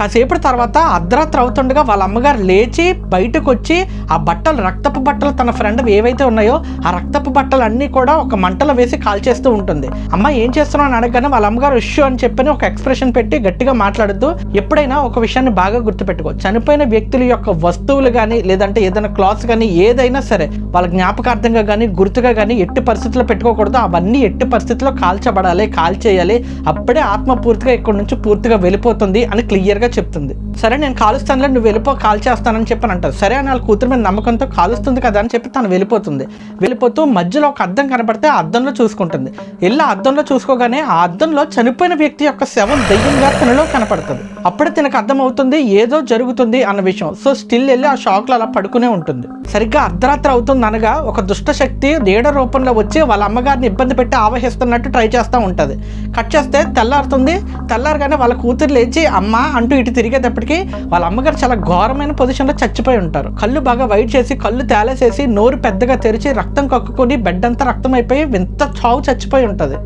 కాసేపటి తర్వాత అర్ధరాత్రి అవుతుండగా వాళ్ళ అమ్మగారు లేచి బయటకు వచ్చి ఆ బట్టలు, రక్తపు బట్టలు తన ఫ్రెండ్ ఏవైతే ఉన్నాయో ఆ రక్తపు బట్టలు అన్నీ కూడా ఒక మంటలో వేసి కాల్చేస్తూ ఉంటుంది. అమ్మ ఏం చేస్తున్నావు అని అడగగానే వాళ్ళ అమ్మగారు ఇష్యూ అని చెప్పని ఒక ఎక్స్ప్రెషన్ పెట్టి గట్టిగా మాట్లాడుతూ, ఎప్పుడైనా ఒక విషయాన్ని బాగా గుర్తుపెట్టుకో, చనిపోయిన వ్యక్తుల యొక్క వస్తువులు కానీ లేదంటే ఏదైనా క్లాత్స్ కానీ ఏదైనా సరే వాళ్ళ జ్ఞాపకార్థంగా కానీ గుర్తుగా కానీ ఎట్టి పరిస్థితుల్లో పెట్టుకోకూడదు. అవన్నీ ఎట్టి పరిస్థితుల్లో కాల్చబడాలి, కాల్చేయాలి. అప్పుడే ఆత్మ పూర్తిగా ఇక్కడ నుంచి పూర్తిగా వెళ్ళిపోతుంది అని క్లియర్గా చెప్తుంది. సరే నేను కాలుస్తానులే, నువ్వు వెళ్ళిపో, కాల్చేస్తానని చెప్పని అంటారు. సరే అని వాళ్ళ కూతురు మీద నమ్మకంతో కాలుస్తుంది కదా అని చెప్పి తను వెళ్ళిపోతుంది. వెళ్ళిపోతూ మధ్యలో ఒక అద్దం కనబడితే ఆ అద్దంలో చూసుకుంటుంది. వెళ్ళి అద్దంలో చూసుకోగానే ఆ అద్దంలో చనిపోయిన వ్యక్తి యొక్క శవం దయ్యంగా తనలో కనపడుతుంది. అప్పుడే తనకు అర్థం అవుతుంది ఏదో జరుగుతుంది అన్న విషయం. సో స్టిల్ వెళ్ళి ఆ షాక్లో అలా పడుకునే ఉంటుంది. సరిగ్గా అర్ధరాత్రి అవుతుంది అనగా ఒక దుష్ట శక్తి నీడ రూపంలో వచ్చి వాళ్ళ అమ్మగారిని ఇబ్బంది పెట్టి ఆవహిస్తున్నట్టు ట్రై చేస్తూ ఉంటుంది. కట్ చేస్తే తెల్లారుతుంది. తెల్లారగానే వాళ్ళ కూతురు లేచి అమ్మ అంటూ ఇటు తిరిగేటప్పటికి వాళ్ళ అమ్మగారు చాలా ఘోరమైన పొజిషన్లో చచ్చిపోయి ఉంటారు. కళ్ళు బాగా వైట్ చేసి, కళ్ళు తేలేసేసి, నోరు పెద్దగా తెరిచి రక్తం కక్కుకొని బెడ్ అంతా రక్తం అయిపోయి వింత చావు చచ్చిపోయి ఉంటుంది.